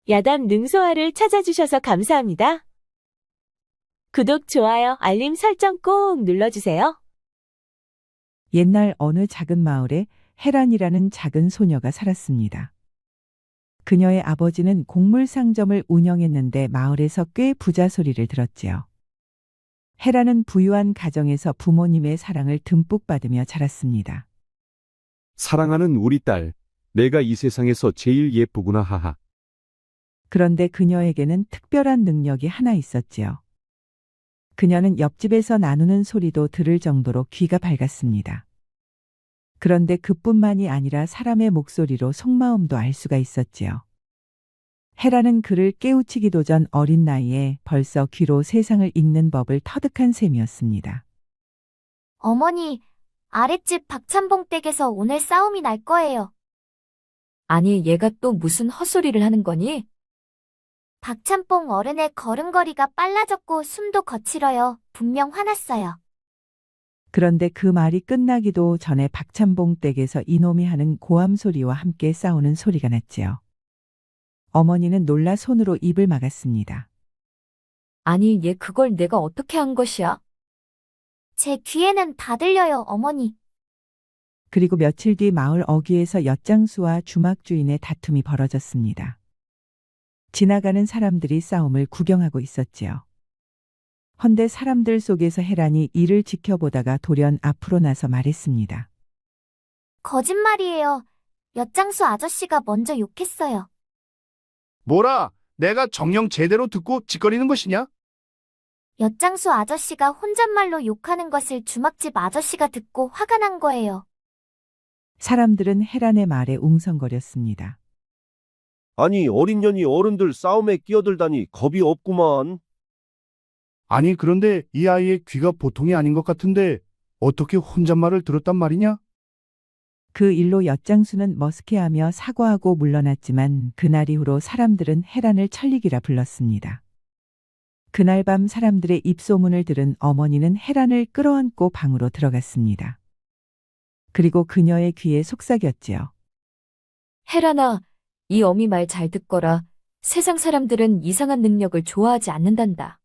야담 능소화를 찾아주셔서 감사합니다. 구독, 좋아요, 알림 설정 꼭 눌러주세요. 옛날 어느 작은 마을에 헤란이라는 작은 소녀가 살았습니다. 그녀의 아버지는 곡물 상점을 운영했는데 마을에서 꽤 부자 소리를 들었지요. 헤란은 부유한 가정에서 부모님의 사랑을 듬뿍 받으며 자랐습니다. 사랑하는 우리 딸, 내가 이 세상에서 제일 예쁘구나 하하. 그런데 그녀에게는 특별한 능력이 하나 있었지요. 그녀는 옆집에서 나누는 소리도 들을 정도로 귀가 밝았습니다. 그런데 그뿐만이 아니라 사람의 목소리로 속마음도 알 수가 있었지요. 헤라는 그를 깨우치기도 전 어린 나이에 벌써 귀로 세상을 읽는 법을 터득한 셈이었습니다. 어머니, 아랫집 박찬봉 댁에서 오늘 싸움이 날 거예요. 아니, 얘가 또 무슨 헛소리를 하는 거니? 박찬봉 어른의 걸음걸이가 빨라졌고 숨도 거칠어요. 분명 화났어요. 그런데 그 말이 끝나기도 전에 박찬봉 댁에서 이놈이 하는 고함 소리와 함께 싸우는 소리가 났지요. 어머니는 놀라 손으로 입을 막았습니다. 아니, 얘 그걸 내가 어떻게 한 것이야? 제 귀에는 다 들려요, 어머니. 그리고 며칠 뒤 마을 어귀에서 엿장수와 주막 주인의 다툼이 벌어졌습니다. 지나가는 사람들이 싸움을 구경하고 있었지요. 헌데 사람들 속에서 헤란이 이를 지켜보다가 돌연 앞으로 나서 말했습니다. 거짓말이에요. 엿장수 아저씨가 먼저 욕했어요. 뭐라? 내가 정령 제대로 듣고 짓거리는 것이냐? 엿장수 아저씨가 혼잣말로 욕하는 것을 주막집 아저씨가 듣고 화가 난 거예요. 사람들은 헤란의 말에 웅성거렸습니다. 아니, 어린 년이 어른들 싸움에 끼어들다니 겁이 없구만. 아니, 그런데 이 아이의 귀가 보통이 아닌 것 같은데 어떻게 혼잣말을 들었단 말이냐? 그 일로 엿장수는 머쓱해하며 사과하고 물러났지만 그날 이후로 사람들은 헤란을 천리기라 불렀습니다. 그날 밤 사람들의 입소문을 들은 어머니는 헤란을 끌어안고 방으로 들어갔습니다. 그리고 그녀의 귀에 속삭였지요. 헤란아, 이 어미 말 잘 듣거라. 세상 사람들은 이상한 능력을 좋아하지 않는단다.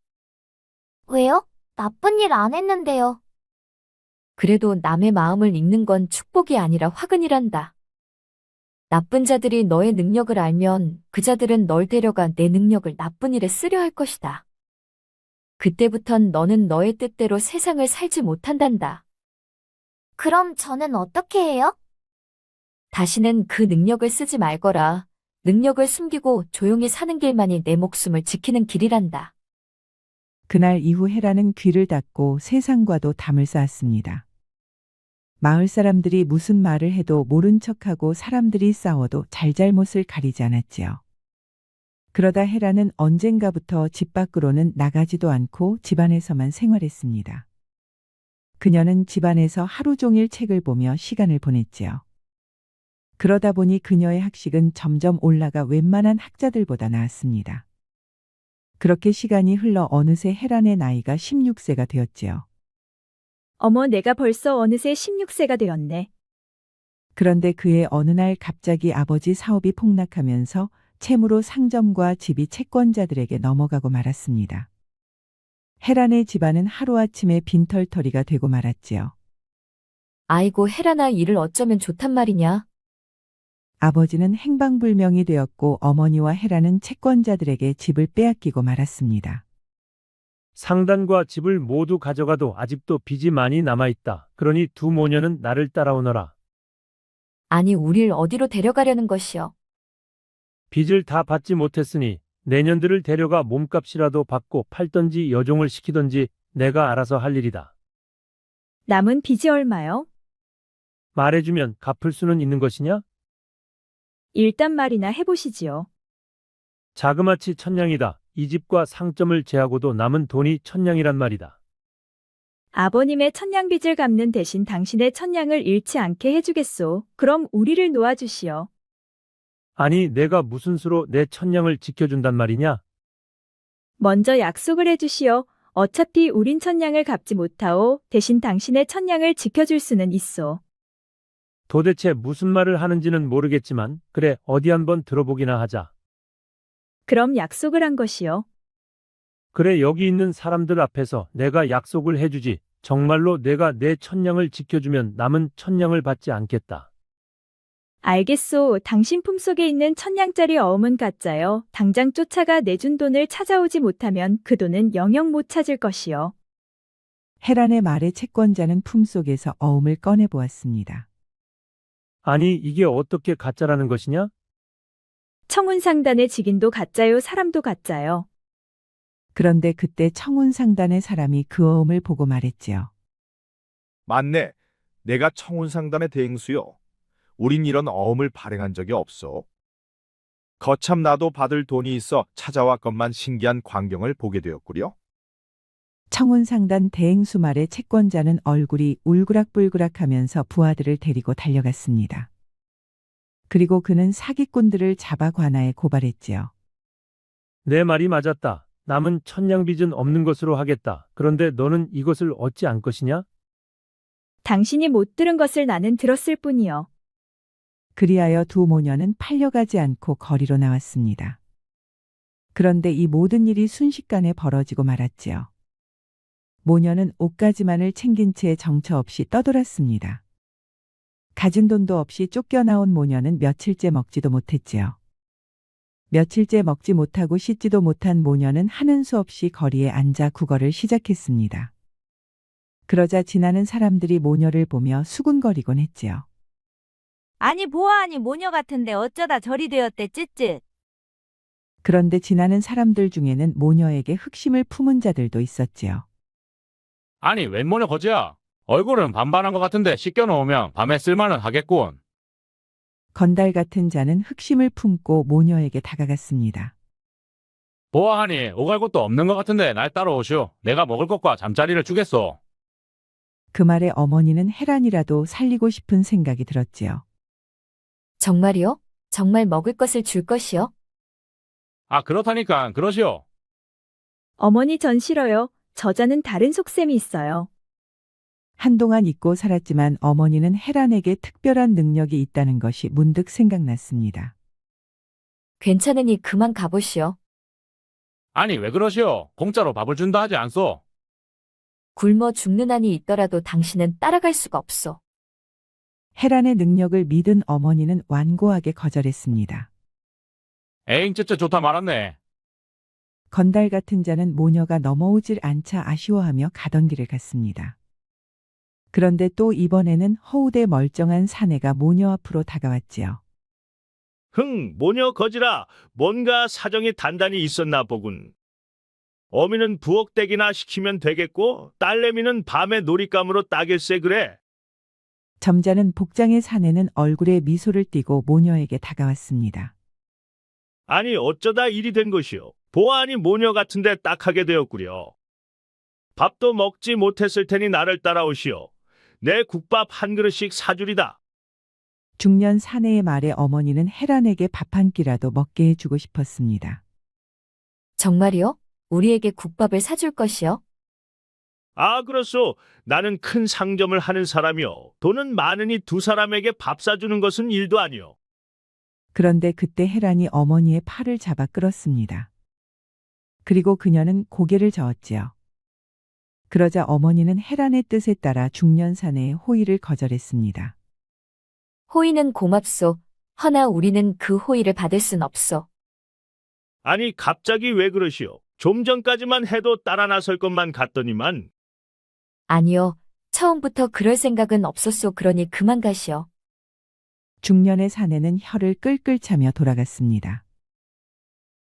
왜요? 나쁜 일 안 했는데요. 그래도 남의 마음을 읽는 건 축복이 아니라 화근이란다. 나쁜 자들이 너의 능력을 알면 그 자들은 널 데려가 내 능력을 나쁜 일에 쓰려 할 것이다. 그때부턴 너는 너의 뜻대로 세상을 살지 못한단다. 그럼 저는 어떻게 해요? 다시는 그 능력을 쓰지 말거라. 능력을 숨기고 조용히 사는 길만이 내 목숨을 지키는 길이란다. 그날 이후 헤라는 귀를 닫고 세상과도 담을 쌓았습니다. 마을 사람들이 무슨 말을 해도 모른 척하고 사람들이 싸워도 잘잘못을 가리지 않았지요. 그러다 헤라는 언젠가부터 집 밖으로는 나가지도 않고 집안에서만 생활했습니다. 그녀는 집안에서 하루 종일 책을 보며 시간을 보냈지요. 그러다 보니 그녀의 학식은 점점 올라가 웬만한 학자들보다 나았습니다. 그렇게 시간이 흘러 어느새 헤란의 나이가 16세가 되었지요. 어머, 내가 벌써 어느새 16세가 되었네. 그런데 그의 어느 날 갑자기 아버지 사업이 폭락하면서 채무로 상점과 집이 채권자들에게 넘어가고 말았습니다. 헤란의 집안은 하루아침에 빈털터리가 되고 말았지요. 아이고, 헤란아, 이를 어쩌면 좋단 말이냐? 아버지는 행방불명이 되었고 어머니와 헤란은 채권자들에게 집을 빼앗기고 말았습니다. 상단과 집을 모두 가져가도 아직도 빚이 많이 남아있다. 그러니 두 모녀는 나를 따라오너라. 아니, 우릴 어디로 데려가려는 것이여? 빚을 다 받지 못했으니 내년들을 데려가 몸값이라도 받고 팔던지 여종을 시키던지 내가 알아서 할 일이다. 남은 빚이 얼마요? 말해주면 갚을 수는 있는 것이냐? 일단 말이나 해보시지요. 자그마치 1000냥이다. 이 집과 상점을 제하고도 남은 돈이 1000냥이란 말이다. 아버님의 천냥빚을 갚는 대신 당신의 천냥을 잃지 않게 해주겠소. 그럼 우리를 놓아주시오. 아니, 내가 무슨 수로 내 1000냥을 지켜준단 말이냐? 먼저 약속을 해주시오. 어차피 우린 천냥을 갚지 못하오. 대신 당신의 천냥을 지켜줄 수는 있소. 도대체 무슨 말을 하는지는 모르겠지만 그래, 어디 한번 들어보기나 하자. 그럼 약속을 한 것이요. 그래, 여기 있는 사람들 앞에서 내가 약속을 해주지. 정말로 내가 내 천냥을 지켜주면 남은 천냥을 받지 않겠다. 알겠소. 당신 품속에 있는 1000냥짜리 어음은 가짜요. 당장 쫓아가 내준 돈을 찾아오지 못하면 그 돈은 영영 못 찾을 것이요. 헤란의 말에 채권자는 품속에서 어음을 꺼내 보았습니다. 아니, 이게 어떻게 가짜라는 것이냐? 청운상단의 직인도 가짜요. 사람도 가짜요. 그런데 그때 청운상단의 사람이 그 어음을 보고 말했지요. 맞네. 내가 청운상단의 대행수요. 우린 이런 어음을 발행한 적이 없어. 거참 나도 받을 돈이 있어 찾아왔건만 신기한 광경을 보게 되었구려. 청운상단 대행수 말에 채권자는 얼굴이 울그락불그락하면서 부하들을 데리고 달려갔습니다. 그리고 그는 사기꾼들을 잡아 관아에 고발했지요. 내 말이 맞았다. 남은 천냥 빚은 없는 것으로 하겠다. 그런데 너는 이것을 어찌 안 것이냐? 당신이 못 들은 것을 나는 들었을 뿐이요. 그리하여 두 모녀는 팔려가지 않고 거리로 나왔습니다. 그런데 이 모든 일이 순식간에 벌어지고 말았지요. 모녀는 옷가지만을 챙긴 채 정처 없이 떠돌았습니다. 가진 돈도 없이 쫓겨나온 모녀는 며칠째 먹지도 못했지요. 며칠째 먹지 못하고 씻지도 못한 모녀는 하는 수 없이 거리에 앉아 구걸을 시작했습니다. 그러자 지나는 사람들이 모녀를 보며 수군거리곤 했지요. 아니 보아하니 모녀 같은데 어쩌다 저리 되었대 쯧쯧. 그런데 지나는 사람들 중에는 모녀에게 흑심을 품은 자들도 있었지요. 아니, 웬 모녀 거지야? 얼굴은 반반한 것 같은데 씻겨놓으면 밤에 쓸만은 하겠군. 건달 같은 자는 흑심을 품고 모녀에게 다가갔습니다. 보아하니 오갈 곳도 없는 것 같은데 날 따라오시오. 내가 먹을 것과 잠자리를 주겠소. 그 말에 어머니는 헤란이라도 살리고 싶은 생각이 들었지요. 정말이요? 정말 먹을 것을 줄 것이요? 아, 그렇다니까 그러시오. 어머니 전 싫어요. 저자는 다른 속셈이 있어요. 한동안 잊고 살았지만 어머니는 헤란에게 특별한 능력이 있다는 것이 문득 생각났습니다. 괜찮으니 그만 가보시오. 아니, 왜 그러시오? 공짜로 밥을 준다 하지 않소? 굶어 죽는 한이 있더라도 당신은 따라갈 수가 없소. 헤란의 능력을 믿은 어머니는 완고하게 거절했습니다. 에잉, 쯧쯧 좋다 말았네. 건달 같은 자는 모녀가 넘어오질 않자 아쉬워하며 가던 길을 갔습니다. 그런데 또 이번에는 허우대 멀쩡한 사내가 모녀 앞으로 다가왔지요. 모녀 거지라 뭔가 사정이 단단히 있었나 보군. 어미는 부엌대기나 시키면 되겠고 딸내미는 밤에 놀잇감으로 따길세 그래. 점잖은 복장의 사내는 얼굴에 미소를 띠고 모녀에게 다가왔습니다. 아니 어쩌다 일이 된 것이오. 보아하니 모녀 같은데 딱하게 되었구려. 밥도 먹지 못했을 테니 나를 따라오시오. 내 국밥 한 그릇씩 사주리다. 중년 사내의 말에 어머니는 헤란에게 밥 한 끼라도 먹게 해주고 싶었습니다. 정말이요? 우리에게 국밥을 사줄 것이요? 아 그렇소. 나는 큰 상점을 하는 사람이오. 돈은 많으니 두 사람에게 밥 사주는 것은 일도 아니오. 그런데 그때 헤란이 어머니의 팔을 잡아 끌었습니다. 그리고 그녀는 고개를 저었지요. 그러자 어머니는 헤란의 뜻에 따라 중년 사내의 호의를 거절했습니다. 호의는 고맙소. 허나 우리는 그 호의를 받을 순 없소. 아니 갑자기 왜 그러시오. 좀 전까지만 해도 따라 나설 것만 같더니만. 아니요. 처음부터 그럴 생각은 없었소. 그러니 그만 가시오. 중년의 사내는 혀를 끌끌 차며 돌아갔습니다.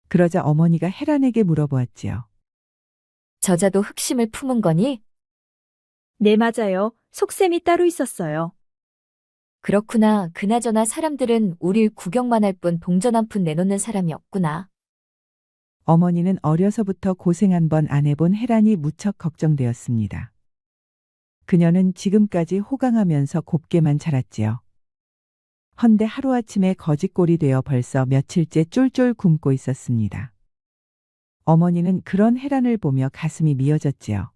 그러자 어머니가 헤란에게 물어보았지요. 저자도 흑심을 품은 거니? 네, 맞아요. 속셈이 따로 있었어요. 그렇구나. 그나저나 사람들은 우릴 구경만 할 뿐 동전 한 푼 내놓는 사람이 없구나. 어머니는 어려서부터 고생 한 번 안 해본 헤란이 무척 걱정되었습니다. 그녀는 지금까지 호강하면서 곱게만 자랐지요. 헌데 하루아침에 거짓골이 되어 벌써 며칠째 쫄쫄 굶고 있었습니다. 어머니는 그런 헤란을 보며 가슴이 미어졌지요.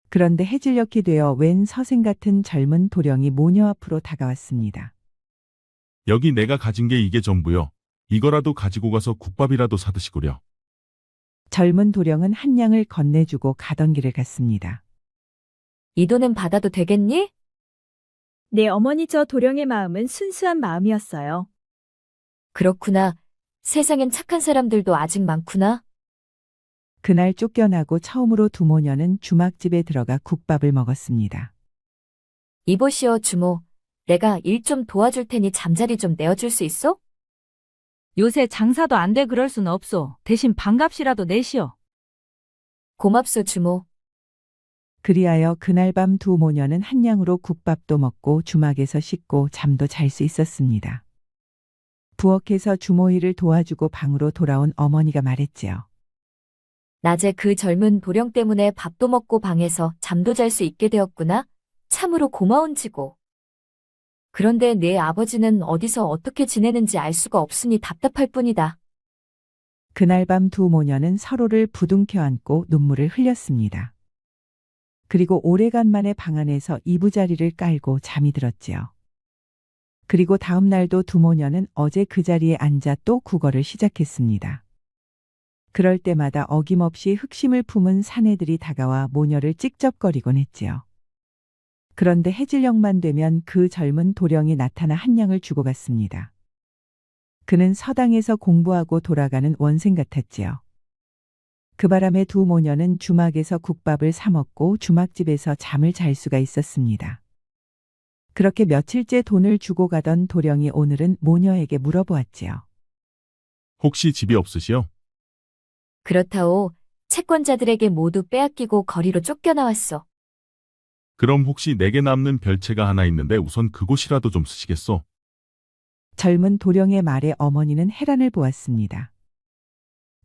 그런데 해질녘이 되어 웬 서생 같은 젊은 도령이 모녀 앞으로 다가왔습니다. 여기 내가 가진 게 이게 전부요. 이거라도 가지고 가서 국밥이라도 사드시구려. 젊은 도령은 한 냥을 건네주고 가던 길을 갔습니다. 이 돈은 받아도 되겠니? 네, 어머니, 저 도령의 마음은 순수한 마음이었어요. 그렇구나. 세상엔 착한 사람들도 아직 많구나. 그날 쫓겨나고 처음으로 두 모녀는 주막집에 들어가 국밥을 먹었습니다. 이보시오, 주모. 내가 일 좀 도와줄 테니 잠자리 좀 내어줄 수 있어? 요새 장사도 안 돼 그럴 순 없소. 대신 반값이라도 내시오. 고맙소, 주모. 그리하여 그날 밤 두 모녀는 한 냥으로 국밥도 먹고 주막에서 씻고 잠도 잘 수 있었습니다. 부엌에서 주모 일을 도와주고 방으로 돌아온 어머니가 말했지요. 낮에 그 젊은 도령 때문에 밥도 먹고 방에서 잠도 잘 수 있게 되었구나. 참으로 고마운지고. 그런데 내 아버지는 어디서 어떻게 지내는지 알 수가 없으니 답답할 뿐이다. 그날 밤 두 모녀는 서로를 부둥켜 안고 눈물을 흘렸습니다. 그리고 오래간만에 방 안에서 이부자리를 깔고 잠이 들었지요. 그리고 다음 날도 두 모녀는 어제 그 자리에 앉아 또 국어를 시작했습니다. 그럴 때마다 어김없이 흑심을 품은 사내들이 다가와 모녀를 찍적거리곤 했지요. 그런데 해질녘만 되면 그 젊은 도령이 나타나 한 냥을 주고 갔습니다. 그는 서당에서 공부하고 돌아가는 원생 같았지요. 그 바람에 두 모녀는 주막에서 국밥을 사 먹고 주막집에서 잠을 잘 수가 있었습니다. 그렇게 며칠째 돈을 주고 가던 도령이 오늘은 모녀에게 물어보았지요. 혹시 집이 없으시오? 그렇다오. 채권자들에게 모두 빼앗기고 거리로 쫓겨나왔소. 그럼 혹시 내게 남는 별채가 하나 있는데 우선 그곳이라도 좀 쓰시겠소? 젊은 도령의 말에 어머니는 해란을 보았습니다.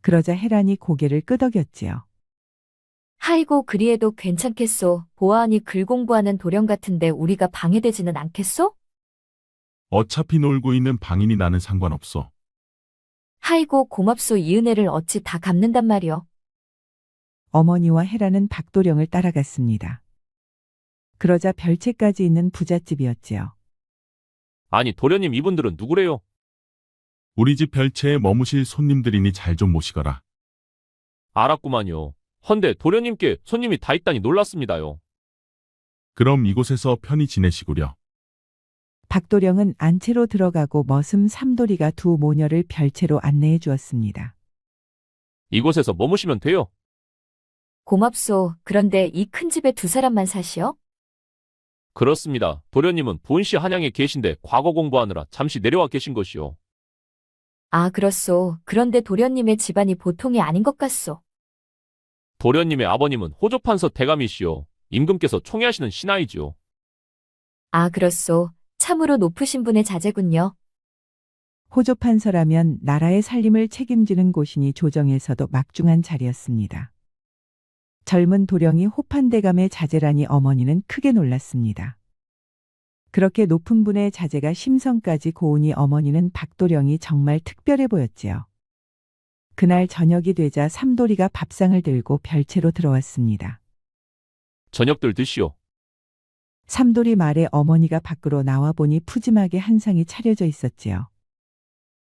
그러자 해란이 고개를 끄덕였지요. 하이고 그리해도 괜찮겠소. 보아하니 글 공부하는 도령 같은데 우리가 방해되지는 않겠소? 어차피 놀고 있는 방이니 나는 상관없소. 하이고 고맙소. 이 은혜를 어찌 다 갚는단 말이오. 어머니와 해란은 박도령을 따라갔습니다. 그러자 별채까지 있는 부잣집이었지요. 아니, 도련님 이분들은 누구래요? 우리 집 별채에 머무실 손님들이니 잘 좀 모시거라. 알았구만요. 헌데 도련님께 손님이 다 있다니 놀랐습니다요. 그럼 이곳에서 편히 지내시구려. 박도령은 안채로 들어가고 머슴 삼돌이가 두 모녀를 별채로 안내해 주었습니다. 이곳에서 머무시면 돼요. 고맙소. 그런데 이 큰 집에 두 사람만 사시오? 그렇습니다. 도련님은 본시 한양에 계신데 과거 공부하느라 잠시 내려와 계신 것이요. 아, 그렇소. 그런데 도련님의 집안이 보통이 아닌 것 같소. 도련님의 아버님은 호조판서 대감이시요. 임금께서 총애하시는 신하이지요. 아, 그렇소. 참으로 높으신 분의 자제군요. 호조판서라면 나라의 살림을 책임지는 곳이니 조정에서도 막중한 자리였습니다. 젊은 도령이 호판대감의 자제라니 어머니는 크게 놀랐습니다. 그렇게 높은 분의 자제가 심성까지 고우니 어머니는 박도령이 정말 특별해 보였지요. 그날 저녁이 되자 삼돌이가 밥상을 들고 별채로 들어왔습니다. 저녁들 드시오. 삼돌이 말에 어머니가 밖으로 나와 보니 푸짐하게 한 상이 차려져 있었지요.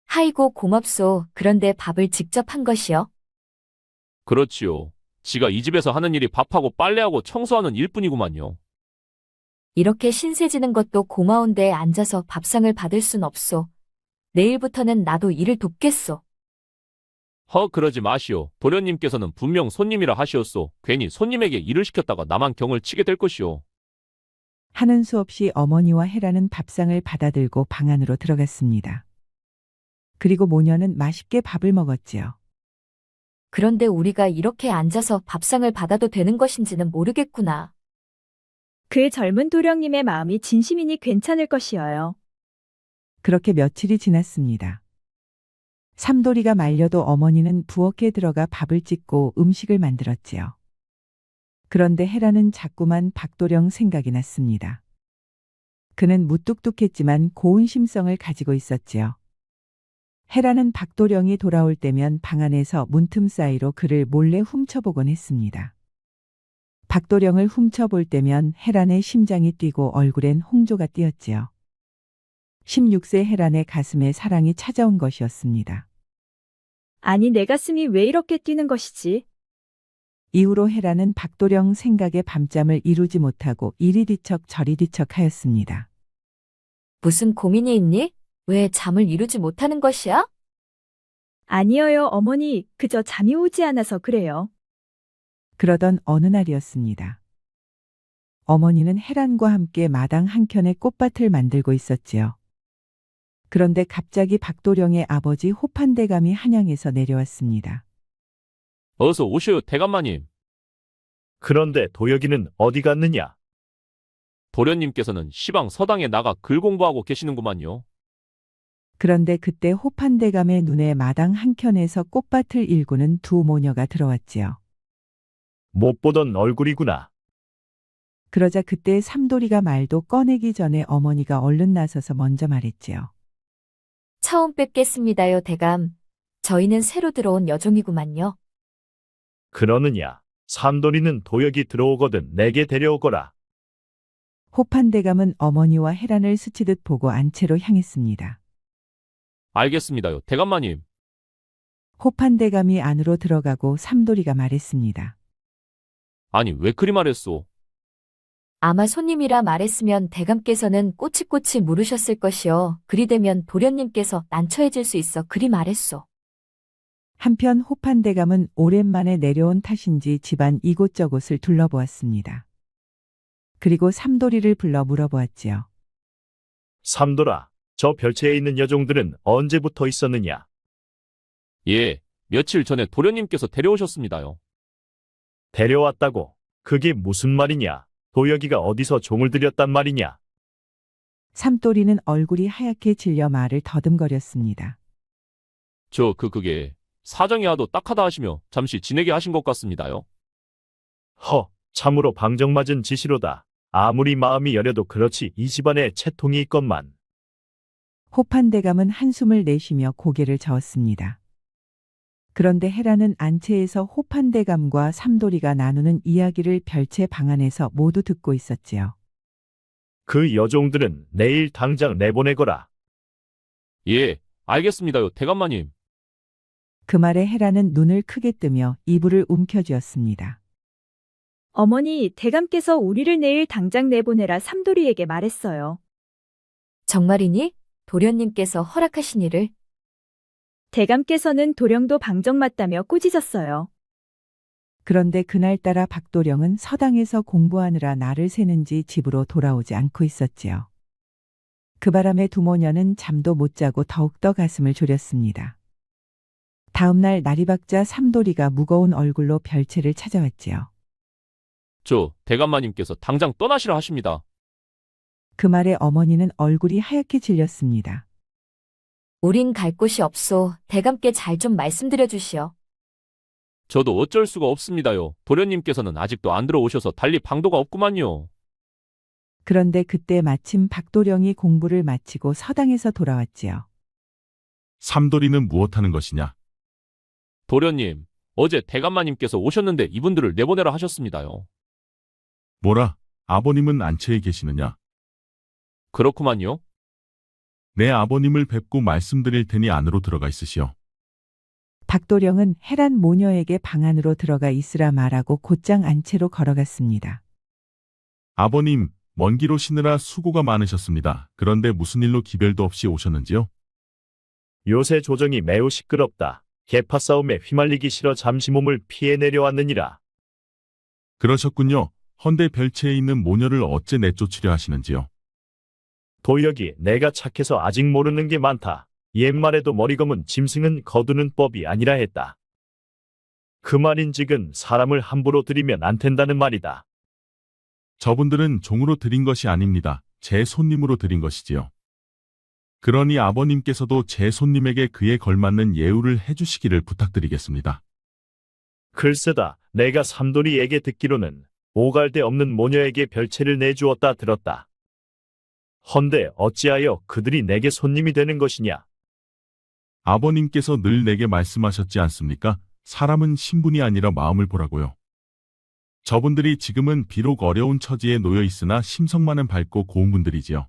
하이고 고맙소. 그런데 밥을 직접 한 것이요? 그렇지요. 지가 이 집에서 하는 일이 밥하고 빨래하고 청소하는 일뿐이구만요. 이렇게 신세지는 것도 고마운데 앉아서 밥상을 받을 순 없소. 내일부터는 나도 일을 돕겠소. 그러지 마시오. 도련님께서는 분명 손님이라 하시었소. 괜히 손님에게 일을 시켰다가 나만 경을 치게 될 것이오. 하는 수 없이 어머니와 해라는 밥상을 받아들고 방 안으로 들어갔습니다. 그리고 모녀는 맛있게 밥을 먹었지요. 그런데 우리가 이렇게 앉아서 밥상을 받아도 되는 것인지는 모르겠구나. 그 젊은 도령님의 마음이 진심이니 괜찮을 것이어요. 그렇게 며칠이 지났습니다. 삼돌이가 말려도 어머니는 부엌에 들어가 밥을 짓고 음식을 만들었지요. 그런데 해라는 자꾸만 박도령 생각이 났습니다. 그는 무뚝뚝했지만 고운 심성을 가지고 있었지요. 해라는 박도령이 돌아올 때면 방 안에서 문틈 사이로 그를 몰래 훔쳐보곤 했습니다. 박도령을 훔쳐볼 때면 해란의 심장이 뛰고 얼굴엔 홍조가 띄었지요. 16세 헤란의 가슴에 사랑이 찾아온 것이었습니다. 아니, 내 가슴이 왜 이렇게 뛰는 것이지? 이후로 헤란은 박도령 생각에 밤잠을 이루지 못하고 이리 뒤척 저리 뒤척 하였습니다. 무슨 고민이 있니? 왜 잠을 이루지 못하는 것이야? 아니어요, 어머니. 그저 잠이 오지 않아서 그래요. 그러던 어느 날이었습니다. 어머니는 헤란과 함께 마당 한켠에 꽃밭을 만들고 있었지요. 그런데 갑자기 박도령의 아버지 호판대감이 한양에서 내려왔습니다. 어서 오셔요, 대감마님. 그런데 도혁이는 어디 갔느냐? 도련님께서는 시방 서당에 나가 글 공부하고 계시는구만요. 그런데 그때 호판대감의 눈에 마당 한켠에서 꽃밭을 일구는 두 모녀가 들어왔지요. 못 보던 얼굴이구나. 그러자 그때 삼돌이가 말도 꺼내기 전에 어머니가 얼른 나서서 먼저 말했지요. 처음 뵙겠습니다요, 대감. 저희는 새로 들어온 여종이구만요. 그러느냐? 삼돌이는 도혁이 들어오거든 내게 데려오거라. 호판대감은 어머니와 헤란을 스치듯 보고 안채로 향했습니다. 알겠습니다요, 대감마님. 호판대감이 안으로 들어가고 삼돌이가 말했습니다. 아니, 왜 그리 말했소? 아마 손님이라 말했으면 대감께서는 꼬치꼬치 물으셨을 것이요. 그리 되면 도련님께서 난처해질 수 있어 그리 말했소. 한편 호판대감은 오랜만에 내려온 탓인지 집안 이곳저곳을 둘러보았습니다. 그리고 삼돌이를 불러 물어보았지요. 삼돌아, 저 별채에 있는 여종들은 언제부터 있었느냐? 예, 며칠 전에 도련님께서 데려오셨습니다요. 데려왔다고? 그게 무슨 말이냐? 도혁이가 어디서 종을 들였단 말이냐? 삼돌이는 얼굴이 하얗게 질려 말을 더듬거렸습니다. 그게 사정이 하도 딱하다 하시며 잠시 지내게 하신 것 같습니다요. 참으로 방정맞은 짓이로다. 아무리 마음이 여려도 그렇지 이 집안에 채통이 있건만. 호판대감은 한숨을 내쉬며 고개를 저었습니다. 그런데 헤라는 안채에서 호판대감과 삼돌이가 나누는 이야기를 별채 방 안에서 모두 듣고 있었지요. 그 여종들은 내일 당장 내보내거라. 예, 알겠습니다요, 대감마님. 그 말에 헤라는 눈을 크게 뜨며 이불을 움켜쥐었습니다. 어머니, 대감께서 우리를 내일 당장 내보내라 삼돌이에게 말했어요. 정말이니? 도련님께서 허락하신 일을? 대감께서는 도령도 방정맞다며 꾸짖었어요. 그런데 그날따라 박도령은 서당에서 공부하느라 날을 새는지 집으로 돌아오지 않고 있었지요. 그 바람에 두 모녀는 잠도 못 자고 더욱더 가슴을 졸였습니다. 다음 날 날이 밝자 삼돌이가 무거운 얼굴로 별채를 찾아왔지요. 대감마님께서 당장 떠나시라 하십니다. 그 말에 어머니는 얼굴이 하얗게 질렸습니다. 우린 갈 곳이 없소. 대감께 잘 좀 말씀드려 주시오. 저도 어쩔 수가 없습니다요. 도련님께서는 아직도 안 들어오셔서 달리 방도가 없구만요. 그런데 그때 마침 박도령이 공부를 마치고 서당에서 돌아왔지요. 삼돌이는 무엇하는 것이냐? 도련님, 어제 대감마님께서 오셨는데 이분들을 내보내라 하셨습니다요. 뭐라? 아버님은 안채에 계시느냐? 그렇구만요. 내 아버님을 뵙고 말씀드릴 테니 안으로 들어가 있으시오. 박도령은 헤란 모녀에게 방 안으로 들어가 있으라 말하고 곧장 안채로 걸어갔습니다. 아버님, 먼 길 오시느라 수고가 많으셨습니다. 그런데 무슨 일로 기별도 없이 오셨는지요? 요새 조정이 매우 시끄럽다. 계파 싸움에 휘말리기 싫어 잠시 몸을 피해 내려왔느니라. 그러셨군요. 헌데 별채에 있는 모녀를 어째 내쫓으려 하시는지요? 도혁이 내가 착해서 아직 모르는 게 많다. 옛말에도 머리 검은 짐승은 거두는 법이 아니라 했다. 그 말인즉은 사람을 함부로 들이면 안 된다는 말이다. 저분들은 종으로 드린 것이 아닙니다. 제 손님으로 드린 것이지요. 그러니 아버님께서도 제 손님에게 그에 걸맞는 예우를 해주시기를 부탁드리겠습니다. 글쎄다, 내가 삼돌이에게 듣기로는 오갈 데 없는 모녀에게 별채를 내주었다 들었다. 헌데 어찌하여 그들이 내게 손님이 되는 것이냐? 아버님께서 늘 내게 말씀하셨지 않습니까? 사람은 신분이 아니라 마음을 보라고요. 저분들이 지금은 비록 어려운 처지에 놓여 있으나 심성만은 밝고 고운 분들이지요.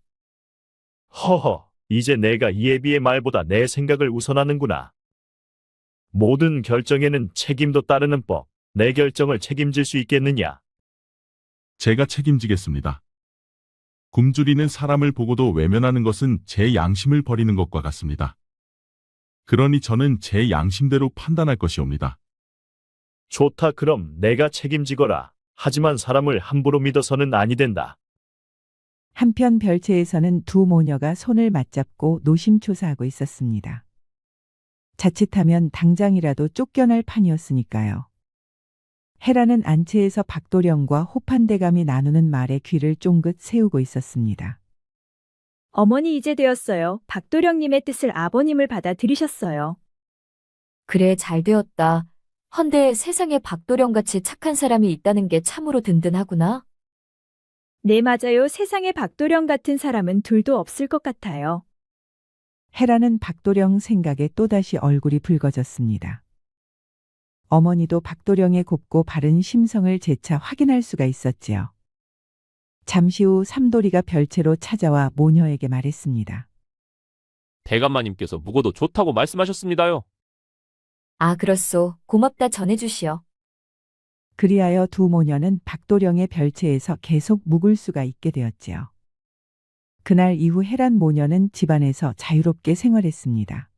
허허, 이제 내가 예비의 말보다 내 생각을 우선하는구나. 모든 결정에는 책임도 따르는 법. 내 결정을 책임질 수 있겠느냐? 제가 책임지겠습니다. 굶주리는 사람을 보고도 외면하는 것은 제 양심을 버리는 것과 같습니다. 그러니 저는 제 양심대로 판단할 것이옵니다. 좋다. 그럼 내가 책임지거라. 하지만 사람을 함부로 믿어서는 아니 된다. 한편 별채에서는 두 모녀가 손을 맞잡고 노심초사하고 있었습니다. 자칫하면 당장이라도 쫓겨날 판이었으니까요. 헤라는 안채에서 박도령과 호판대감이 나누는 말에 귀를 쫑긋 세우고 있었습니다. 어머니 이제 되었어요. 박도령님의 뜻을 아버님을 받아들이셨어요. 그래, 잘 되었다. 헌데 세상에 박도령같이 착한 사람이 있다는 게 참으로 든든하구나. 네, 맞아요. 세상에 박도령 같은 사람은 둘도 없을 것 같아요. 헤라는 박도령 생각에 또다시 얼굴이 붉어졌습니다. 어머니도 박도령의 곱고 바른 심성을 재차 확인할 수가 있었지요. 잠시 후 삼돌이가 별채로 찾아와 모녀에게 말했습니다. 대감마님께서 묵어도 좋다고 말씀하셨습니다요. 아, 그렇소. 고맙다 전해주시오. 그리하여 두 모녀는 박도령의 별채에서 계속 묵을 수가 있게 되었지요. 그날 이후 헤란 모녀는 집안에서 자유롭게 생활했습니다.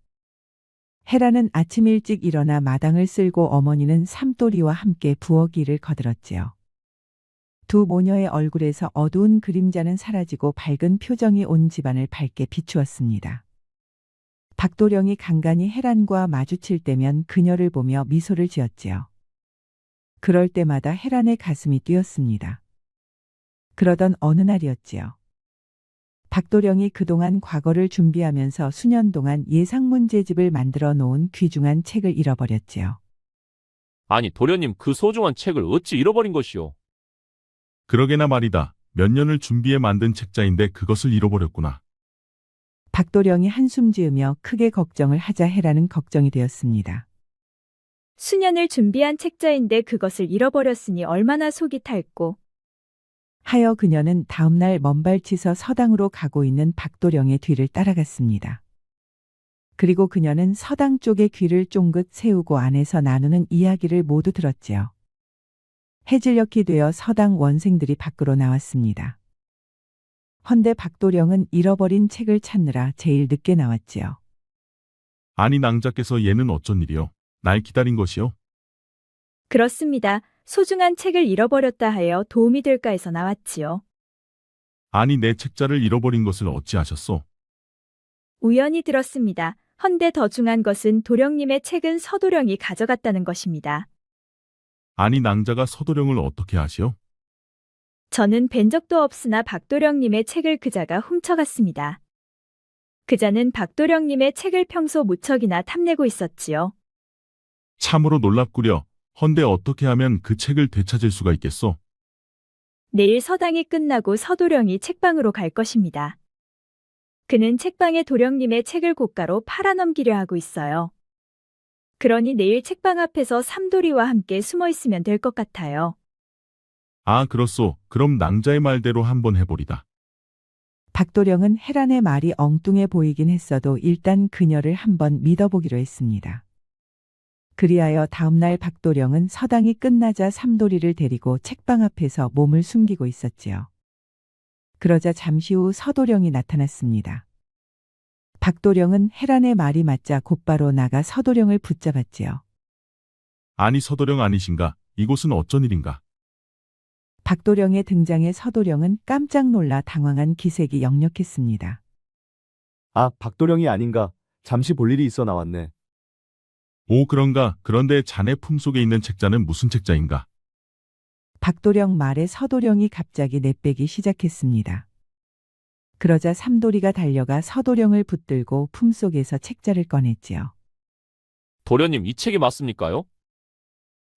헤라는 아침 일찍 일어나 마당을 쓸고 어머니는 삼돌이와 함께 부엌일을 거들었지요. 두 모녀의 얼굴에서 어두운 그림자는 사라지고 밝은 표정이 온 집안을 밝게 비추었습니다. 박도령이 간간히 헤란과 마주칠 때면 그녀를 보며 미소를 지었지요. 그럴 때마다 헤란의 가슴이 뛰었습니다. 그러던 어느 날이었지요. 박도령이 그동안 과거를 준비하면서 수년 동안 예상문제집을 만들어 놓은 귀중한 책을 잃어버렸지요. 아니, 도련님 그 소중한 책을 어찌 잃어버린 것이오? 그러게나 말이다. 몇 년을 준비해 만든 책자인데 그것을 잃어버렸구나. 박도령이 한숨 지으며 크게 걱정을 하자 헤라는 걱정이 되었습니다. 수년을 준비한 책자인데 그것을 잃어버렸으니 얼마나 속이 탈고. 하여 그녀는 다음날 먼발치서 서당으로 가고 있는 박도령의 뒤를 따라갔습니다. 그리고 그녀는 서당 쪽에 귀를 쫑긋 세우고 안에서 나누는 이야기를 모두 들었지요. 해질녘이 되어 서당 원생들이 밖으로 나왔습니다. 헌데 박도령은 잃어버린 책을 찾느라 제일 늦게 나왔지요. 아니 낭자께서 얘는 어쩐 일이요? 날 기다린 것이요? 그렇습니다. 소중한 책을 잃어버렸다 하여 도움이 될까 해서 나왔지요. 아니 내 책자를 잃어버린 것을 어찌하셨소? 우연히 들었습니다. 헌데 더 중요한 것은 도령님의 책은 서도령이 가져갔다는 것입니다. 아니 낭자가 서도령을 어떻게 하시오? 저는 뵌 적도 없으나 박도령님의 책을 그자가 훔쳐갔습니다. 그자는 박도령님의 책을 평소 무척이나 탐내고 있었지요. 참으로 놀랍구려. 헌데 어떻게 하면 그 책을 되찾을 수가 있겠소? 내일 서당이 끝나고 서도령이 책방으로 갈 것입니다. 그는 책방에 도령님의 책을 고가로 팔아넘기려 하고 있어요. 그러니 내일 책방 앞에서 삼돌이와 함께 숨어 있으면 될 것 같아요. 아 그렇소. 그럼 낭자의 말대로 한번 해보리다. 박도령은 헤란의 말이 엉뚱해 보이긴 했어도 일단 그녀를 한번 믿어보기로 했습니다. 그리하여 다음날 박도령은 서당이 끝나자 삼돌이를 데리고 책방 앞에서 몸을 숨기고 있었지요. 그러자 잠시 후 서도령이 나타났습니다. 박도령은 헤란의 말이 맞자 곧바로 나가 서도령을 붙잡았지요. 아니 서도령 아니신가? 이곳은 어쩐 일인가? 박도령의 등장에 서도령은 깜짝 놀라 당황한 기색이 역력했습니다. 아, 박도령이 아닌가? 잠시 볼 일이 있어 나왔네. 오 그런가? 그런데 자네 품속에 있는 책자는 무슨 책자인가? 박도령 말에 서도령이 갑자기 내빼기 시작했습니다. 그러자 삼돌이가 달려가 서도령을 붙들고 품속에서 책자를 꺼냈지요. 도련님 이 책이 맞습니까요?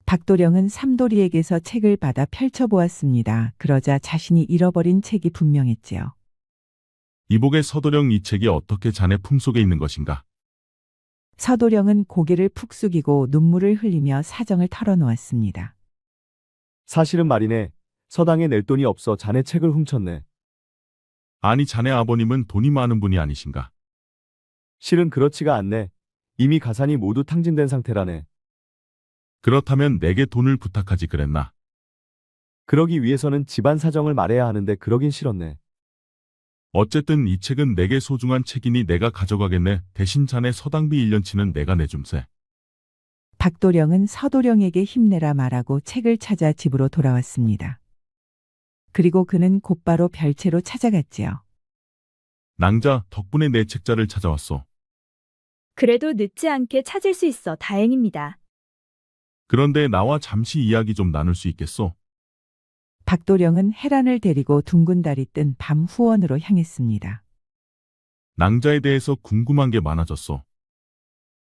박도령은 삼돌이에게서 책을 받아 펼쳐보았습니다. 그러자 자신이 잃어버린 책이 분명했지요. 이복의 서도령 이 책이 어떻게 자네 품속에 있는 것인가? 서도령은 고개를 푹 숙이고 눈물을 흘리며 사정을 털어놓았습니다. 사실은 말이네. 서당에 낼 돈이 없어 자네 책을 훔쳤네. 아니 자네 아버님은 돈이 많은 분이 아니신가? 실은 그렇지가 않네. 이미 가산이 모두 탕진된 상태라네. 그렇다면 내게 돈을 부탁하지 그랬나? 그러기 위해서는 집안 사정을 말해야 하는데 그러긴 싫었네. 어쨌든 이 책은 내게 소중한 책이니 내가 가져가겠네. 대신 자네 서당비 1년치는 내가 내줌세. 박도령은 서도령에게 힘내라 말하고 책을 찾아 집으로 돌아왔습니다. 그리고 그는 곧바로 별채로 찾아갔지요. 낭자, 덕분에 내 책자를 찾아왔소. 그래도 늦지 않게 찾을 수 있어 다행입니다. 그런데 나와 잠시 이야기 좀 나눌 수 있겠소? 박도령은 해란을 데리고 둥근 달이 뜬 밤 후원으로 향했습니다. 낭자에 대해서 궁금한 게 많아졌소.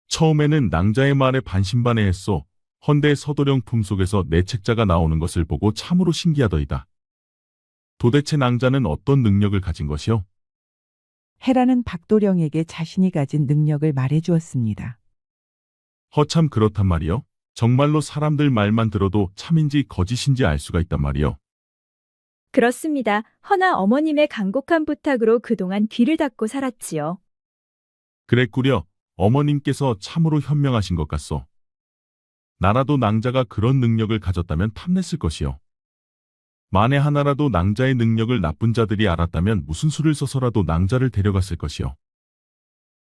처음에는 낭자의 말에 반신반의했소. 헌데 서도령 품속에서 내 책자가 나오는 것을 보고 참으로 신기하더이다. 도대체 낭자는 어떤 능력을 가진 것이오? 해란은 박도령에게 자신이 가진 능력을 말해주었습니다. 허참 그렇단 말이요. 정말로 사람들 말만 들어도 참인지 거짓인지 알 수가 있단 말이요. 그렇습니다. 허나 어머님의 간곡한 부탁으로 그동안 귀를 닫고 살았지요. 그랬구려. 어머님께서 참으로 현명하신 것 같소. 나라도 낭자가 그런 능력을 가졌다면 탐냈을 것이요. 만에 하나라도 낭자의 능력을 나쁜 자들이 알았다면 무슨 수를 써서라도 낭자를 데려갔을 것이요.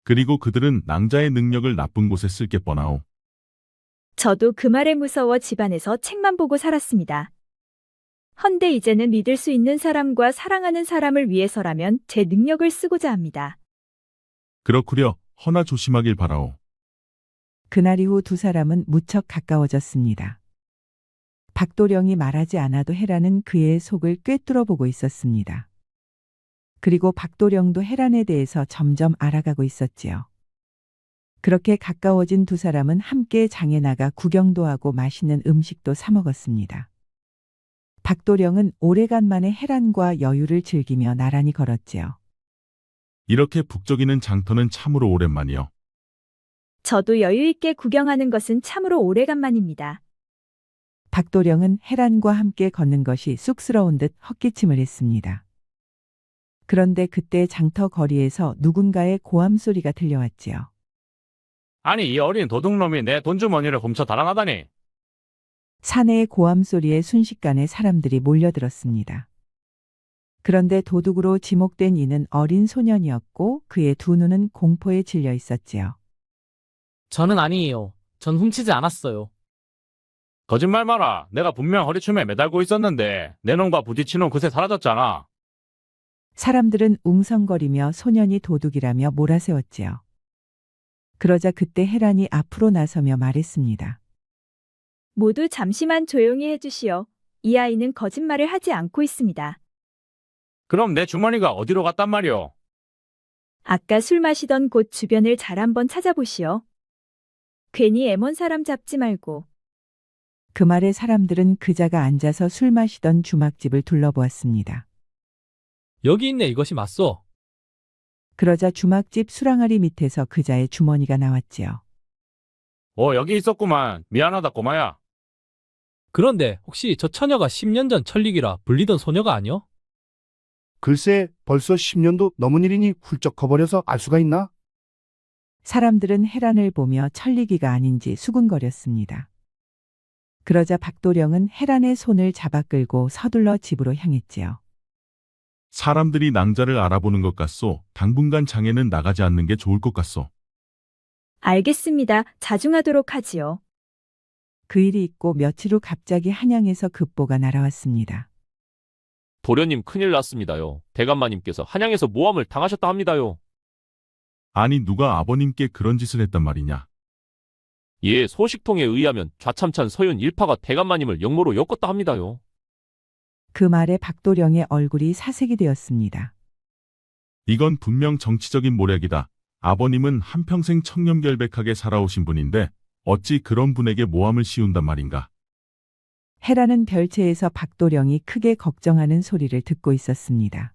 그리고 그들은 낭자의 능력을 나쁜 곳에 쓸 게 뻔하오. 저도 그 말에 무서워 집안에서 책만 보고 살았습니다. 헌데 이제는 믿을 수 있는 사람과 사랑하는 사람을 위해서라면 제 능력을 쓰고자 합니다. 그렇구려. 허나 조심하길 바라오. 그날 이후 두 사람은 무척 가까워졌습니다. 박도령이 말하지 않아도 해란은 그의 속을 꿰뚫어 보고 있었습니다. 그리고 박도령도 해란에 대해서 점점 알아가고 있었지요. 그렇게 가까워진 두 사람은 함께 장에 나가 구경도 하고 맛있는 음식도 사 먹었습니다. 박도령은 오래간만에 해란과 여유를 즐기며 나란히 걸었지요. 이렇게 북적이는 장터는 참으로 오랜만이요. 저도 여유 있게 구경하는 것은 참으로 오래간만입니다. 박도령은 해란과 함께 걷는 것이 쑥스러운 듯 헛기침을 했습니다. 그런데 그때 장터 거리에서 누군가의 고함 소리가 들려왔지요. 아니, 이 어린 도둑놈이 내 돈주머니를 훔쳐 달아나다니. 사내의 고함 소리에 순식간에 사람들이 몰려들었습니다. 그런데 도둑으로 지목된 이는 어린 소년이었고 그의 두 눈은 공포에 질려 있었지요. 저는 아니에요. 전 훔치지 않았어요. 거짓말 마라. 내가 분명 허리춤에 매달고 있었는데 내 놈과 부딪힌 놈 그새 사라졌잖아. 사람들은 웅성거리며 소년이 도둑이라며 몰아세웠지요. 그러자 그때 해란이 앞으로 나서며 말했습니다. 모두 잠시만 조용히 해주시오. 이 아이는 거짓말을 하지 않고 있습니다. 그럼 내 주머니가 어디로 갔단 말이오? 아까 술 마시던 곳 주변을 잘 한번 찾아보시오. 괜히 애먼 사람 잡지 말고. 그 말에 사람들은 그자가 앉아서 술 마시던 주막집을 둘러보았습니다. 여기 있네. 이것이 맞소. 그러자 주막집 수랑아리 밑에서 그자의 주머니가 나왔지요. 여기 있었구만. 미안하다 꼬마야. 그런데 혹시 저 처녀가 10년 전 천리기라 불리던 소녀가 아니오? 글쎄, 벌써 10년도 넘은 일이니 훌쩍 커버려서 알 수가 있나? 사람들은 해란을 보며 천리기가 아닌지 수군거렸습니다. 그러자 박도령은 해란의 손을 잡아 끌고 서둘러 집으로 향했지요. 사람들이 낭자를 알아보는 것 같소. 당분간 장에는 나가지 않는 게 좋을 것 같소. 알겠습니다. 자중하도록 하지요. 그 일이 있고 며칠 후 갑자기 한양에서 급보가 날아왔습니다. 도련님 큰일 났습니다요. 대감마님께서 한양에서 모함을 당하셨다 합니다요. 아니 누가 아버님께 그런 짓을 했단 말이냐. 예, 소식통에 의하면 좌참찬 서윤 일파가 대감마님을 역모로 엮었다 합니다요. 그 말에 박도령의 얼굴이 사색이 되었습니다. 이건 분명 정치적인 모략이다. 아버님은 한평생 청렴결백하게 살아오신 분인데 어찌 그런 분에게 모함을 씌운단 말인가. 해라는 별채에서 박도령이 크게 걱정하는 소리를 듣고 있었습니다.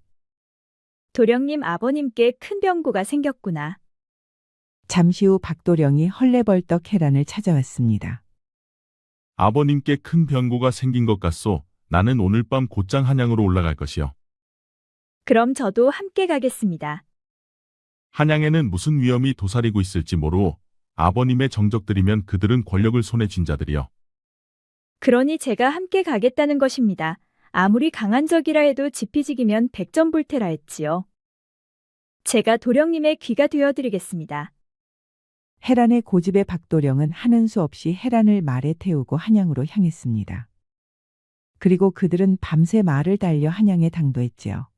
도령님 아버님께 큰 병고가 생겼구나. 잠시 후 박도령이 헐레벌떡 해란을 찾아왔습니다. 아버님께 큰 병고가 생긴 것 같소. 나는 오늘 밤 곧장 한양으로 올라갈 것이요. 그럼 저도 함께 가겠습니다. 한양에는 무슨 위험이 도사리고 있을지 모르오. 아버님의 정적들이면 그들은 권력을 손에 쥔 자들이여. 그러니 제가 함께 가겠다는 것입니다. 아무리 강한 적이라 해도 지피지기면 백전불태라 했지요. 제가 도령님의 귀가 되어드리겠습니다. 해란의 고집에 박도령은 하는 수 없이 해란을 말에 태우고 한양으로 향했습니다. 그리고 그들은 밤새 말을 달려 한양에 당도했지요.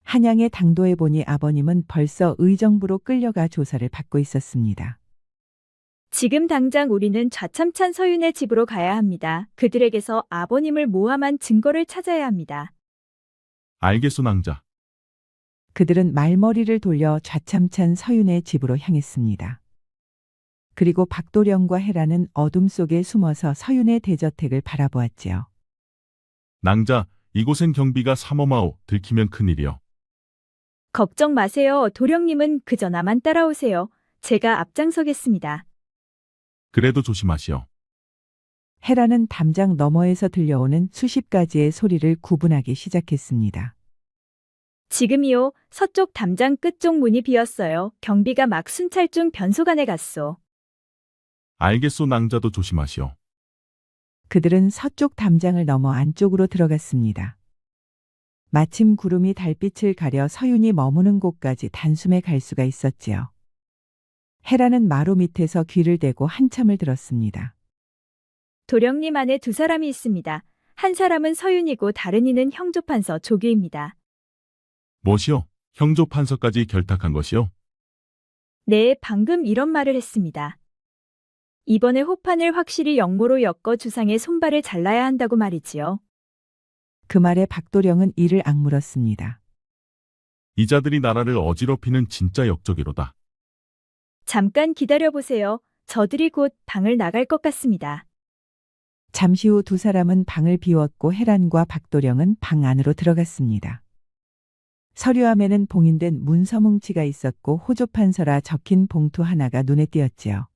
한양에 당도해 보니 아버님은 벌써 의정부로 끌려가 조사를 받고 있었습니다. 지금 당장 우리는 좌참찬 서윤의 집으로 가야 합니다. 그들에게서 아버님을 모함한 증거를 찾아야 합니다. 알겠소 낭자. 그들은 말머리를 돌려 좌참찬 서윤의 집으로 향했습니다. 그리고 박도령과 해란은 어둠 속에 숨어서 서윤의 대저택을 바라보았지요. 낭자, 이곳엔 경비가 삼엄하오. 들키면 큰일이여. 걱정 마세요. 도령님은 그저 나만 따라오세요. 제가 앞장서겠습니다. 그래도 조심하시오. 해란은 담장 너머에서 들려오는 수십 가지의 소리를 구분하기 시작했습니다. 지금이요. 서쪽 담장 끝쪽 문이 비었어요. 경비가 막 순찰 중 변소간에 갔소. 알겠소 낭자도 조심하시오. 그들은 서쪽 담장을 넘어 안쪽으로 들어갔습니다. 마침 구름이 달빛을 가려 서윤이 머무는 곳까지 단숨에 갈 수가 있었지요. 해란은 마루 밑에서 귀를 대고 한참을 들었습니다. 도령님 안에 두 사람이 있습니다. 한 사람은 서윤이고 다른 이는 형조판서 조규입니다. 뭐시오? 형조 판서까지 결탁한 것이오? 네, 방금 이런 말을 했습니다. 이번에 호판을 확실히 역모로 엮어 주상의 손발을 잘라야 한다고 말이지요. 그 말에 박도령은 이를 악물었습니다. 이 자들이 나라를 어지럽히는 진짜 역적이로다. 잠깐 기다려보세요. 저들이 곧 방을 나갈 것 같습니다. 잠시 후 두 사람은 방을 비웠고 해란과 박도령은 방 안으로 들어갔습니다. 서류함에는 봉인된 문서뭉치가 있었고 호조판서라 적힌 봉투 하나가 눈에 띄었지요.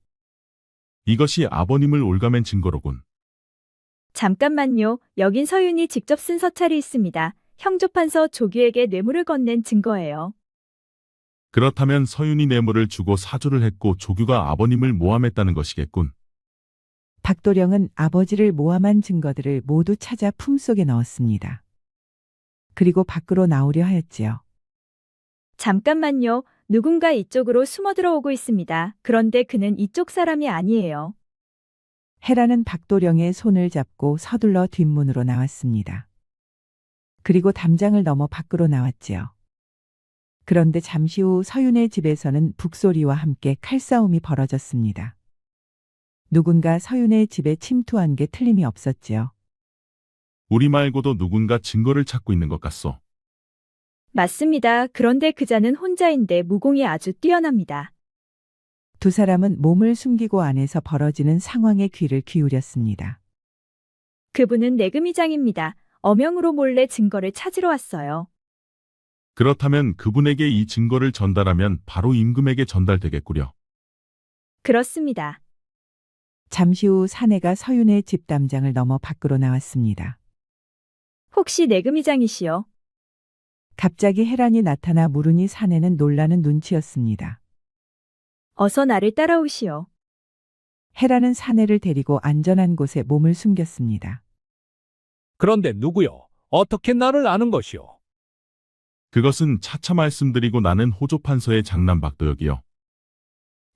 이것이 아버님을 올가맨 증거로군. 잠깐만요. 여긴 서윤이 직접 쓴 서찰이 있습니다. 형조판서 조규에게 뇌물을 건넨 증거예요. 그렇다면 서윤이 뇌물을 주고 사주를 했고 조규가 아버님을 모함했다는 것이겠군. 박도령은 아버지를 모함한 증거들을 모두 찾아 품속에 넣었습니다. 그리고 밖으로 나오려 하였지요. 잠깐만요. 누군가 이쪽으로 숨어 들어오고 있습니다. 그런데 그는 이쪽 사람이 아니에요. 해란은 박도령의 손을 잡고 서둘러 뒷문으로 나왔습니다. 그리고 담장을 넘어 밖으로 나왔지요. 그런데 잠시 후 서윤의 집에서는 북소리와 함께 칼싸움이 벌어졌습니다. 누군가 서윤의 집에 침투한 게 틀림이 없었지요. 우리 말고도 누군가 증거를 찾고 있는 것 같소. 맞습니다. 그런데 그자는 혼자인데 무공이 아주 뛰어납니다. 두 사람은 몸을 숨기고 안에서 벌어지는 상황에 귀를 기울였습니다. 그분은 내금이장입니다. 어명으로 몰래 증거를 찾으러 왔어요. 그렇다면 그분에게 이 증거를 전달하면 바로 임금에게 전달되겠구려. 그렇습니다. 잠시 후 사내가 서윤의 집 담장을 넘어 밖으로 나왔습니다. 혹시 내금이장이시여? 갑자기 해란이 나타나 물으니 사내는 놀라는 눈치였습니다. 어서 나를 따라오시오. 해란은 사내를 데리고 안전한 곳에 몸을 숨겼습니다. 그런데 누구요? 어떻게 나를 아는 것이오? 그것은 차차 말씀드리고 나는 호조판서의 장남 박도혁이요.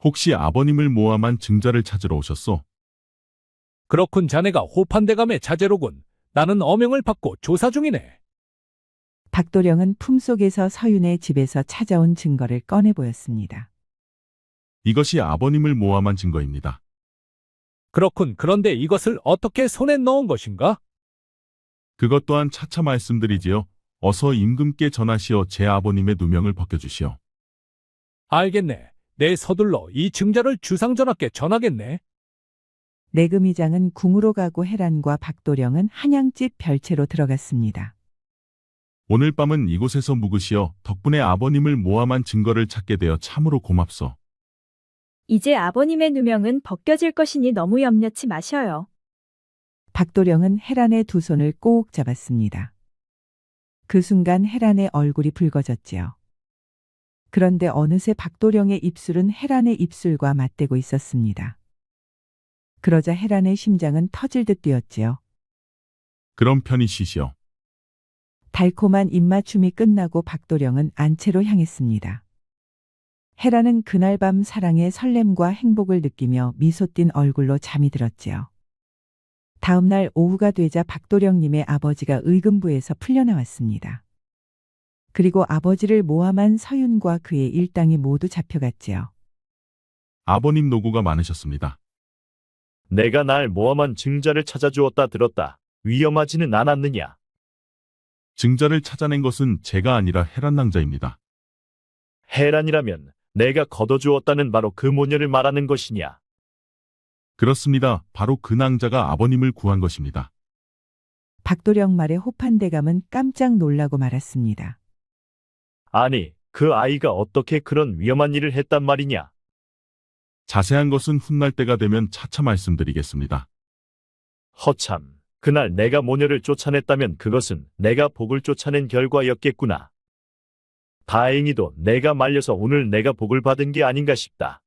혹시 아버님을 모함한 증자를 찾으러 오셨소? 그렇군, 자네가 호판대감의 자제로군. 나는 어명을 받고 조사 중이네. 박도령은 품속에서 서윤의 집에서 찾아온 증거를 꺼내 보였습니다. 이것이 아버님을 모함한 증거입니다. 그렇군. 그런데 이것을 어떻게 손에 넣은 것인가? 그것 또한 차차 말씀드리지요. 어서 임금께 전하시어 제 아버님의 누명을 벗겨주시오. 알겠네. 내 서둘러 이 증자를 주상전하께 전하겠네. 내금이장은 궁으로 가고 해란과 박도령은 한양집 별채로 들어갔습니다. 오늘 밤은 이곳에서 묵으시어 덕분에 아버님을 모함한 증거를 찾게 되어 참으로 고맙소. 이제 아버님의 누명은 벗겨질 것이니 너무 염려치 마셔요. 박도령은 해란의 두 손을 꼭 잡았습니다. 그 순간 해란의 얼굴이 붉어졌지요. 그런데 어느새 박도령의 입술은 헤란의 입술과 맞대고 있었습니다. 그러자 헤란의 심장은 터질 듯 뛰었지요. 그럼 편히 쉬시오. 달콤한 입맞춤이 끝나고 박도령은 안채로 향했습니다. 헤라는 그날 밤 사랑의 설렘과 행복을 느끼며 미소 띤 얼굴로 잠이 들었지요. 다음 날 오후가 되자 박도령님의 아버지가 의금부에서 풀려나왔습니다. 그리고 아버지를 모함한 서윤과 그의 일당이 모두 잡혀갔지요. 아버님 노고가 많으셨습니다. 내가 날 모함한 증자를 찾아주었다 들었다. 위험하지는 않았느냐? 증자를 찾아낸 것은 제가 아니라 헤란 낭자입니다. 헤란이라면 내가 걷어주었다는 바로 그 모녀를 말하는 것이냐? 그렇습니다. 바로 그 낭자가 아버님을 구한 것입니다. 박도령 말에 호판대감은 깜짝 놀라고 말았습니다. 아니, 그 아이가 어떻게 그런 위험한 일을 했단 말이냐? 자세한 것은 훗날 때가 되면 차차 말씀드리겠습니다. 허참, 그날 내가 모녀를 쫓아냈다면 그것은 내가 복을 쫓아낸 결과였겠구나. 다행히도 내가 말려서 오늘 내가 복을 받은 게 아닌가 싶다.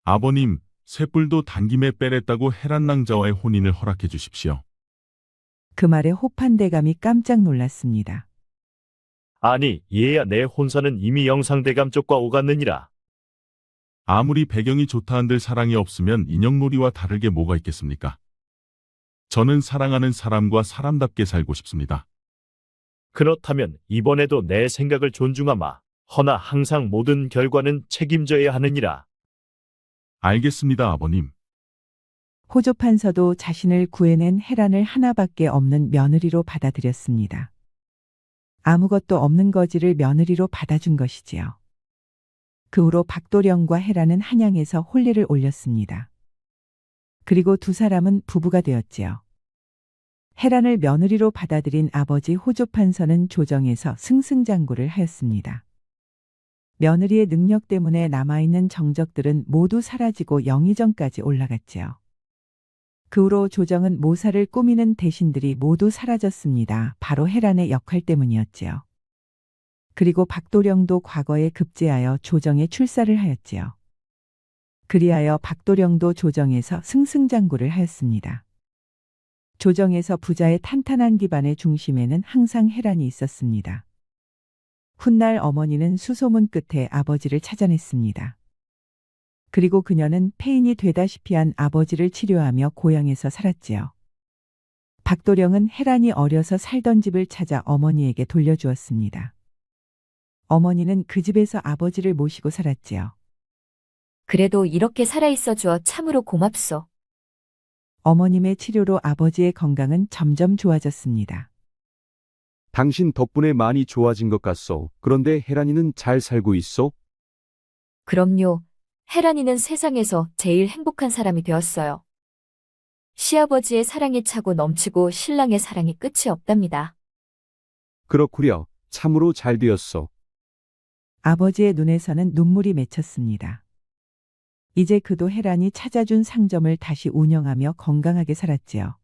아버님, 쇳불도 단김에 빼냈다고 헤란 낭자와의 혼인을 허락해 주십시오. 그 말에 호판대감이 깜짝 놀랐습니다. 아니, 얘야 내 혼사는 이미 영상대감 쪽과 오갔느니라. 아무리 배경이 좋다 한들 사랑이 없으면 인형놀이와 다르게 뭐가 있겠습니까? 저는 사랑하는 사람과 사람답게 살고 싶습니다. 그렇다면 이번에도 내 생각을 존중하마. 허나 항상 모든 결과는 책임져야 하느니라. 알겠습니다, 아버님. 호조판서도 자신을 구해낸 헤란을 하나밖에 없는 며느리로 받아들였습니다. 아무것도 없는 거지를 며느리로 받아준 것이지요. 그 후로 박도령과 헤란은 한양에서 혼례를 올렸습니다. 그리고 두 사람은 부부가 되었지요. 헤란을 며느리로 받아들인 아버지 호조판서는 조정에서 승승장구를 하였습니다. 며느리의 능력 때문에 남아있는 정적들은 모두 사라지고 영의정까지 올라갔지요. 그 후로 조정은 모사를 꾸미는 대신들이 모두 사라졌습니다. 바로 헤란의 역할 때문이었지요. 그리고 박도령도 과거에 급제하여 조정에 출사를 하였지요. 그리하여 박도령도 조정에서 승승장구를 하였습니다. 조정에서 부자의 탄탄한 기반의 중심에는 항상 헤란이 있었습니다. 훗날 어머니는 수소문 끝에 아버지를 찾아냈습니다. 그리고 그녀는 폐인이 되다시피 한 아버지를 치료하며 고향에서 살았지요. 박도령은 헤란이 어려서 살던 집을 찾아 어머니에게 돌려주었습니다. 어머니는 그 집에서 아버지를 모시고 살았지요. 그래도 이렇게 살아있어 주어 참으로 고맙소. 어머님의 치료로 아버지의 건강은 점점 좋아졌습니다. 당신 덕분에 많이 좋아진 것 같소. 그런데 헤란이는 잘 살고 있어? 그럼요. 헤란이는 세상에서 제일 행복한 사람이 되었어요. 시아버지의 사랑이 차고 넘치고 신랑의 사랑이 끝이 없답니다. 그렇구려. 참으로 잘 되었어. 아버지의 눈에서는 눈물이 맺혔습니다. 이제 그도 헤란이 찾아준 상점을 다시 운영하며 건강하게 살았지요.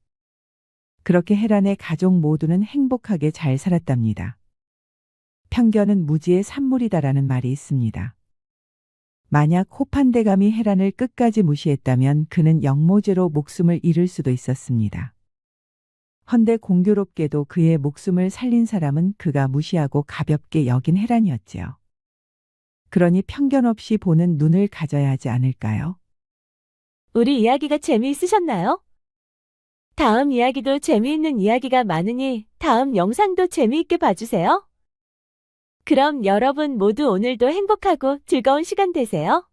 그렇게 헤란의 가족 모두는 행복하게 잘 살았답니다. 편견은 무지의 산물이다라는 말이 있습니다. 만약 호판대감이 헤란을 끝까지 무시했다면 그는 영모죄로 목숨을 잃을 수도 있었습니다. 헌데 공교롭게도 그의 목숨을 살린 사람은 그가 무시하고 가볍게 여긴 헤란이었지요. 그러니 편견 없이 보는 눈을 가져야 하지 않을까요? 우리 이야기가 재미있으셨나요? 다음 이야기도 재미있는 이야기가 많으니 다음 영상도 재미있게 봐주세요. 그럼 여러분 모두 오늘도 행복하고 즐거운 시간 되세요.